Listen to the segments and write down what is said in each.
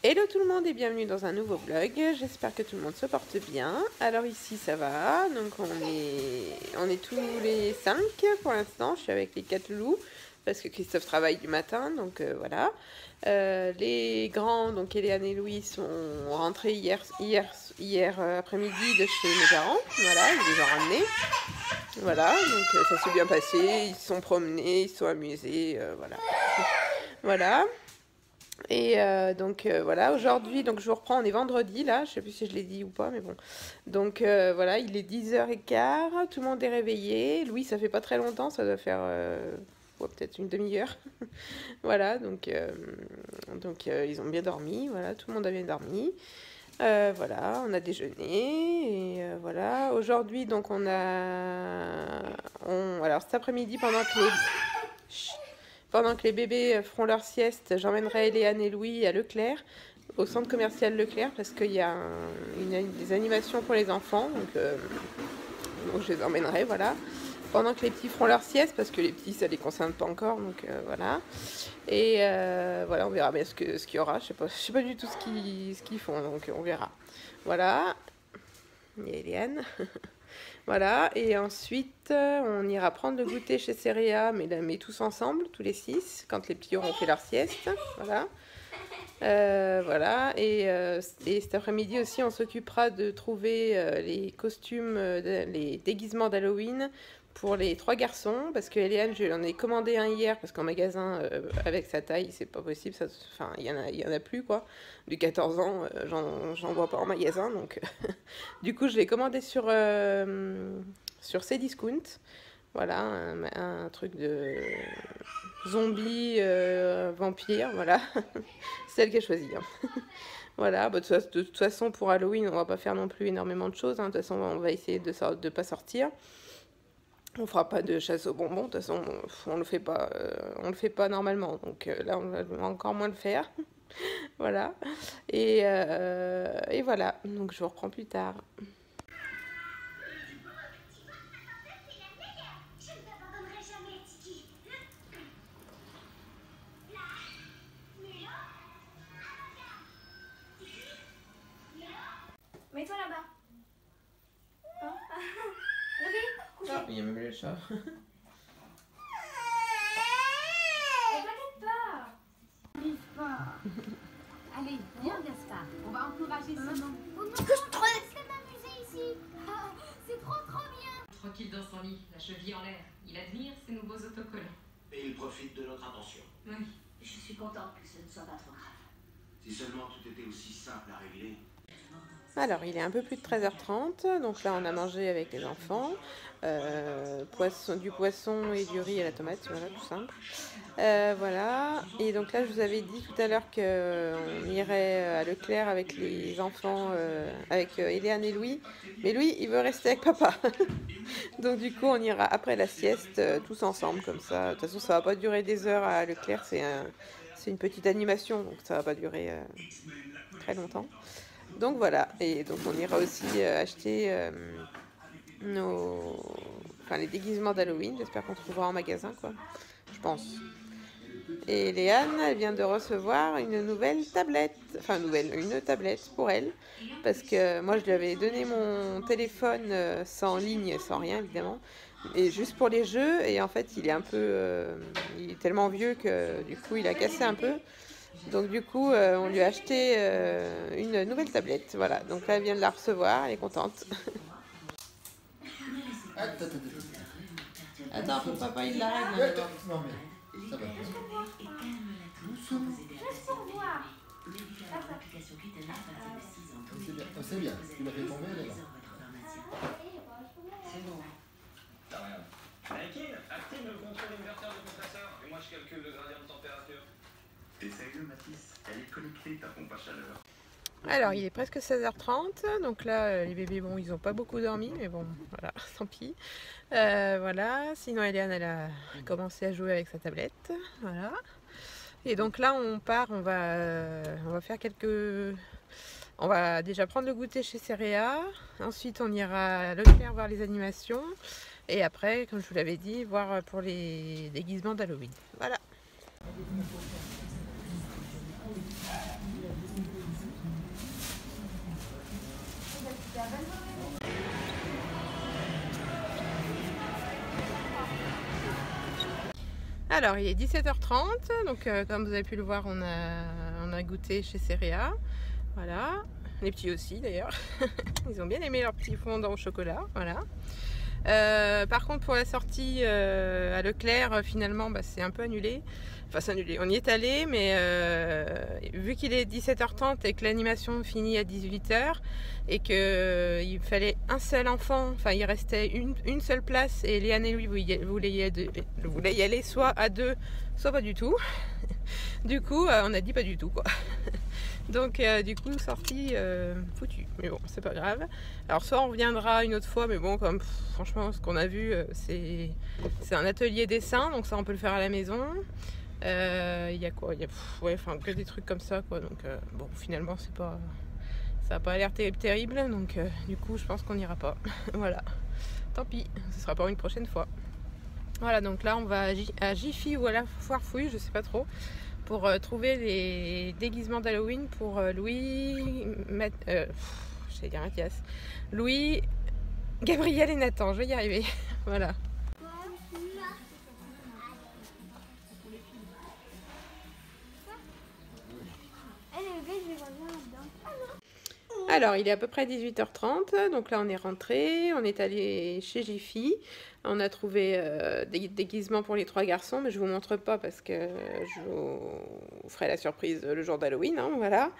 Hello tout le monde et bienvenue dans un nouveau vlog, j'espère que tout le monde se porte bien. Alors ici ça va, donc on est tous les 5 pour l'instant, je suis avec les 4 loups parce que Christophe travaille du matin, donc voilà. Les grands, donc Eliane et Louis, sont rentrés hier après-midi de chez mes parents, voilà, ils les ont ramenés. Voilà, donc ça s'est bien passé, ils se sont promenés, ils se sont amusés, voilà. Voilà. Et donc voilà, aujourd'hui, donc je vous reprends, on est vendredi là, je sais plus si je l'ai dit ou pas, mais bon. Donc voilà, il est 10h15, tout le monde est réveillé. Louis, ça fait pas très longtemps, ça doit faire ouais, peut-être une demi-heure. Voilà, donc ils ont bien dormi, voilà, tout le monde a bien dormi. Voilà, on a déjeuné, et voilà. Aujourd'hui, donc alors cet après-midi, pendant que les bébés feront leur sieste, j'emmènerai Eliane et Louis à Leclerc, au centre commercial Leclerc, parce qu'il y a des animations pour les enfants, donc je les emmènerai, voilà. Pendant que les petits feront leur sieste, parce que les petits, ça les concerne pas encore, donc voilà. Et voilà, on verra bien ce qu'il y aura. Je sais pas du tout ce qu'ils font, donc on verra. Voilà. Il y a Eliane. Voilà, et ensuite on ira prendre le goûter chez Céréa, mais tous ensemble, tous les 6, quand les petits auront fait leur sieste. Voilà. Voilà, et cet après-midi aussi, on s'occupera de trouver les costumes, les déguisements d'Halloween pour les 3 garçons, parce que Eliane, je l'en ai commandé un hier, parce qu'en magasin, avec sa taille, c'est pas possible, enfin, il y en a plus, quoi. Du 14 ans, j'en vois pas en magasin, donc du coup, je l'ai commandé sur Cdiscount. Voilà, un truc de zombie, vampire, voilà. C'est elle qui a choisi. Hein. Voilà, bah, de toute façon, pour Halloween, on va pas faire non plus énormément de choses. Hein. De toute façon, on va essayer de pas sortir. On fera pas de chasse aux bonbons. De toute façon, on le fait pas normalement. Donc là, on va encore moins le faire. Voilà. Et voilà. Donc je vous reprends plus tard. Mets-toi là-bas. Hein? Ah, il y a même le chat. T'inquiète pas. N'arrive pas. Allez, viens Gaspard. On va encourager Simon. Je laisse m'amuser ici. Ah, c'est trop bien. Tranquille dans son lit, la cheville en l'air. Il admire ces nouveaux autocollants. Et il profite de notre attention. Oui. Je suis contente que ce ne soit pas trop grave. Si seulement tout était aussi simple à régler. Alors, il est un peu plus de 13h30, donc là on a mangé avec les enfants, du poisson et du riz à la tomate, voilà, tout simple. Voilà, et donc là je vous avais dit tout à l'heure qu'on irait à Leclerc avec les enfants, avec Eliane et Louis, mais Louis il veut rester avec papa. Donc du coup on ira après la sieste, tous ensemble comme ça. De toute façon ça va pas durer des heures à Leclerc, c'est une petite animation, donc ça va pas durer très longtemps. Donc voilà, et donc on ira aussi acheter les déguisements d'Halloween. J'espère qu'on trouvera en magasin, quoi, je pense. Et Léane, elle vient de recevoir une nouvelle tablette, une tablette pour elle, parce que moi je lui avais donné mon téléphone sans ligne, sans rien évidemment, et juste pour les jeux, et en fait il est tellement vieux que du coup il a cassé un peu. Donc du coup, on lui a acheté une nouvelle tablette. Voilà, donc là, elle vient de la recevoir, elle est contente. Attends, faut papa, il l'arrête. Non mais, ça va. Juste pour voir. C'est bien, tu l'as fait tomber, elle est là. C'est bon. Anakin, active le contrôle inverteur de compresseur et moi je calcule le gradient de température. Essaye-le, Mathis. Elle est connectée, ta pompe à chaleur. Alors, il est presque 16h30, donc là, les bébés, bon, ils n'ont pas beaucoup dormi, mais bon, voilà, tant pis. Voilà, sinon Eliane, elle a commencé à jouer avec sa tablette, voilà. Et donc là, on part, on va faire on va déjà prendre le goûter chez Céréa, ensuite on ira à Leclerc voir les animations, et après, comme je vous l'avais dit, voir pour les déguisements d'Halloween. Voilà. Alors, il est 17h30, donc comme vous avez pu le voir, on a goûté chez Cerea. Voilà, les petits aussi d'ailleurs. Ils ont bien aimé leur petit fondant au chocolat, voilà. Par contre, pour la sortie à Leclerc, finalement, bah, c'est un peu annulé. Enfin, c'est annulé. On y est allé, mais vu qu'il est 17h30 et que l'animation finit à 18h et qu'il fallait un seul enfant, enfin, il restait une seule place et Léane et lui voulaient y aller soit à deux, soit pas du tout. Du coup, on a dit pas du tout, quoi. Donc du coup sortie foutue, mais bon c'est pas grave. Alors soit on reviendra une autre fois, mais bon comme franchement ce qu'on a vu c'est un atelier dessin, donc ça on peut le faire à la maison. Il y a quoi, ouais, enfin que des trucs comme ça quoi, donc bon finalement c'est pas, ça a pas l'air terrible, donc du coup je pense qu'on n'ira pas. Voilà, tant pis, ce sera pour une prochaine fois. Voilà, donc là on va à Jiffy ou à la Foire Fouille, je sais pas trop, pour trouver les déguisements d'Halloween pour Louis, j'allais dire Mathias, Louis, Gabriel et Nathan, je vais y arriver. Voilà. Alors, il est à peu près 18h30, donc là on est rentré, on est allé chez Jiffy, on a trouvé des déguisements pour les 3 garçons, mais je vous montre pas parce que je vous ferai la surprise le jour d'Halloween, hein, voilà.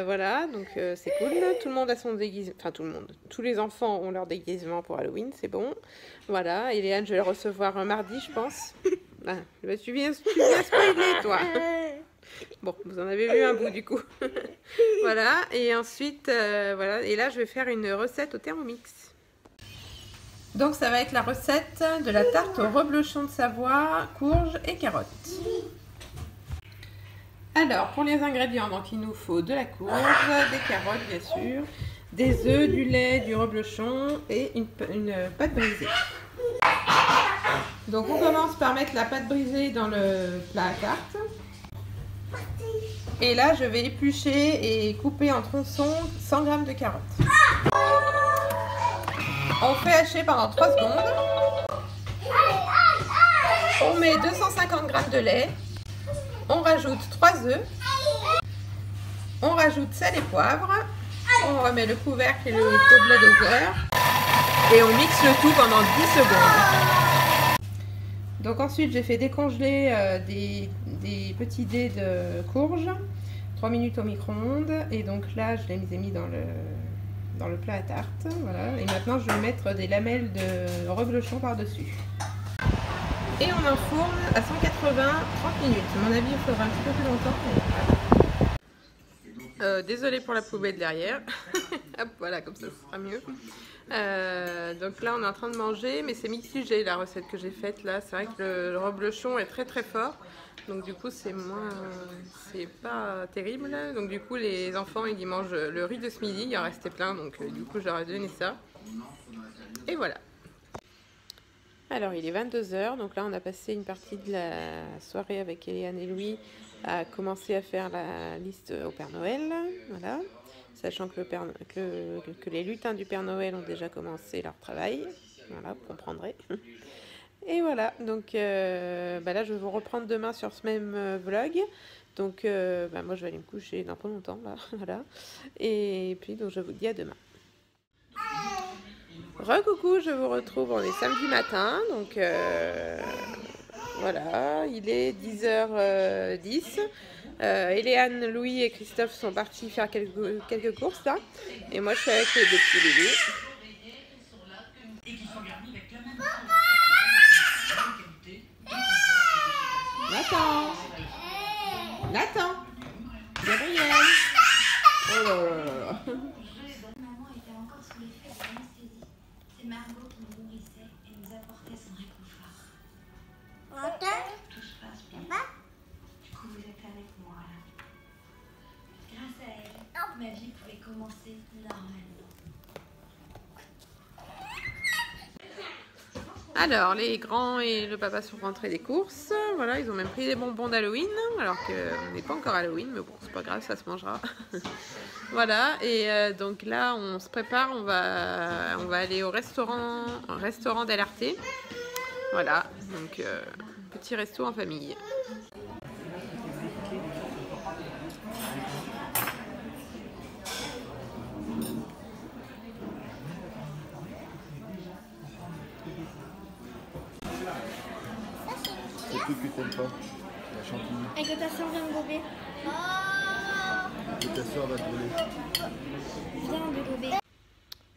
Voilà, donc c'est cool, tout le monde a son déguisement, enfin tout le monde, tous les enfants ont leur déguisement pour Halloween, c'est bon. Voilà, et Léane, je vais le recevoir un mardi, je pense. Ah, bah, tu viens spoiler, toi. Bon, vous en avez vu un bout du coup. Voilà, et ensuite, voilà, et là je vais faire une recette au Thermomix. Donc ça va être la recette de la tarte au reblochon de Savoie, courges et carottes. Alors, pour les ingrédients, donc il nous faut de la courge, des carottes bien sûr, des œufs, du lait, du reblochon et une pâte brisée. Donc on commence par mettre la pâte brisée dans le plat à tarte. Et là, je vais éplucher et couper en tronçons 100 g de carottes. On fait hacher pendant 3 secondes. On met 250 g de lait. On rajoute 3 œufs. On rajoute sel et poivre. On remet le couvercle et le gobelet doseur. Et on mixe le tout pendant 10 secondes. Donc ensuite, j'ai fait décongeler des petits dés de courge. 3 minutes au micro-ondes. Et donc là, je les ai mis dans le plat à tarte. Voilà. Et maintenant, je vais mettre des lamelles de reblochon par-dessus. Et on enfourne à 180 30 minutes. À mon avis, il faudra un petit peu plus longtemps. Mais... désolée pour la poubelle derrière. Hop, voilà, comme ça, ce sera mieux. Donc là, on est en train de manger, mais c'est mitigé la recette que j'ai faite là. C'est vrai que le reblochon est très très fort. Donc du coup, c'est pas terrible. Donc du coup, les enfants, ils mangent le riz de ce midi. Il en restait plein, donc du coup, je leur ai donné ça. Et voilà. Alors, il est 22 h, donc là, on a passé une partie de la soirée avec Léane et Louis à commencer à faire la liste au Père Noël, voilà, sachant que, que les lutins du Père Noël ont déjà commencé leur travail, voilà, vous comprendrez. Et voilà, donc bah là, je vais vous reprendre demain sur ce même vlog, donc bah moi, je vais aller me coucher dans pas longtemps, là, voilà, et puis donc je vous dis à demain. Recoucou, je vous retrouve, on est samedi matin, donc voilà, il est 10h10. Léane, Louis et Christophe sont partis faire quelques courses là, et moi je suis avec les deux petits bébés. Nathan, Nathan, Gabriel. Oh là là là là. Maman était encore sous l'effet de l'anesthésie. C'est Margot qui nous nourrissait et nous apportait son réconfort. Tout se passe bien. Du coup, vous êtes avec moi là. Grâce à elle, ma vie pouvait commencer normalement. Alors, les grands et le papa sont rentrés des courses. Voilà, ils ont même pris des bonbons d'Halloween, alors qu'on n'est pas encore Halloween, mais bon, c'est pas grave, ça se mangera. Voilà, et donc là, on se prépare, on va aller au restaurant d'LRT. Voilà, donc petit resto en famille. C'est le truc que t'aimes pas, la chantilly. Et que ta soeur vient me gober. Et ta soeur va te voler. Viens me gober.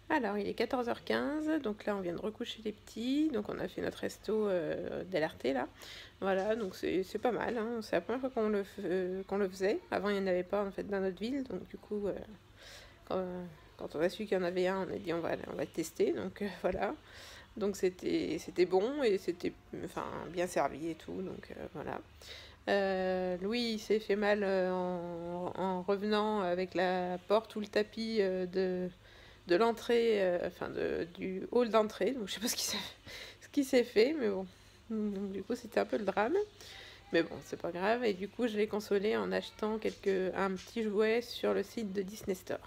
Alors, il est 14h15, donc là on vient de recoucher les petits, donc on a fait notre resto d'LRT là. Voilà, donc c'est pas mal, hein. C'est la première fois qu'on le faisait. Avant il n'y en avait pas en fait dans notre ville, donc du coup quand on a su qu'il y en avait un, on a dit on va tester, donc voilà. Donc c'était bon et c'était bien servi et tout, donc voilà. Louis il s'est fait mal en revenant avec la porte ou le tapis de l'entrée, du hall d'entrée, donc je sais pas ce qui s'est fait, mais bon, du coup c'était un peu le drame, mais bon c'est pas grave, et du coup je l'ai consolé en achetant un petit jouet sur le site de Disney Store.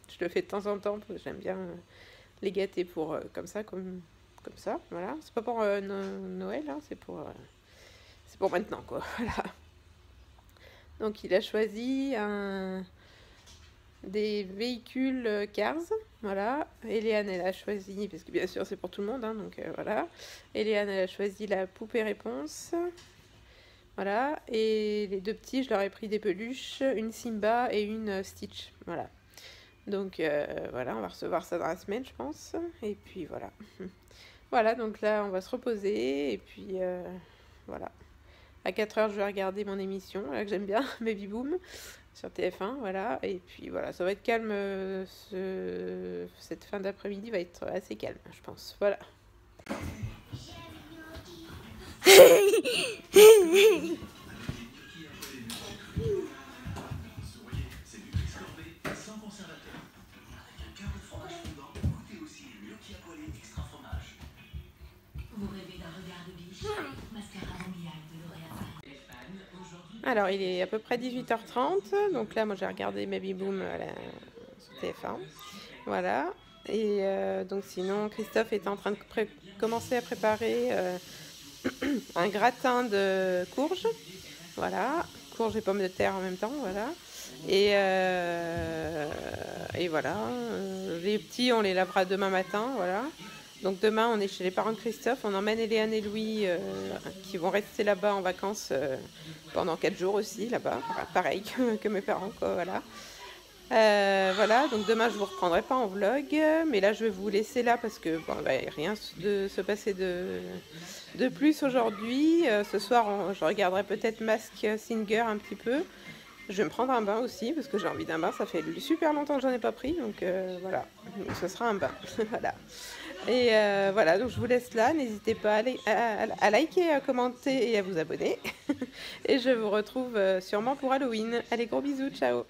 Je le fais de temps en temps parce que j'aime bien les gâter pour comme ça, voilà, c'est pas pour Noël, hein, c'est pour maintenant quoi, voilà. Donc il a choisi des véhicules Cars, voilà. Eliane elle a choisi, parce que bien sûr c'est pour tout le monde, hein, donc voilà. Eliane elle a choisi la poupée réponse, voilà. Et les deux petits je leur ai pris des peluches, une Simba et une Stitch, voilà. Donc voilà, on va recevoir ça dans la semaine je pense, et puis voilà. Voilà, donc là on va se reposer, et puis voilà. À 4h, je vais regarder mon émission, là, que j'aime bien, Baby Boom, sur TF1, voilà. Et puis voilà, ça va être calme, cette fin d'après-midi va être assez calme, je pense, voilà. Alors, il est à peu près 18h30, donc là, moi, j'ai regardé Baby Boom sur TF1, voilà. Et donc, sinon, Christophe est en train de commencer à préparer un gratin de courges, voilà, courges et pommes de terre en même temps, voilà. Et voilà, les petits, on les lavera demain matin, voilà. Donc demain, on est chez les parents de Christophe, on emmène Eliane et Louis qui vont rester là-bas en vacances pendant 4 jours aussi, là-bas, pareil que mes parents, quoi, voilà. Voilà, donc demain je vous reprendrai pas en vlog, mais là je vais vous laisser là parce que bon, bah, rien de se passer de plus aujourd'hui. Ce soir, je regarderai peut-être Mask Singer un petit peu. Je vais me prendre un bain aussi parce que j'ai envie d'un bain, ça fait super longtemps que j'en ai pas pris, donc voilà, donc, ce sera un bain, voilà. Et voilà, donc je vous laisse là, n'hésitez pas à liker, à commenter et à vous abonner. Et je vous retrouve sûrement pour Halloween. Allez, gros bisous, ciao!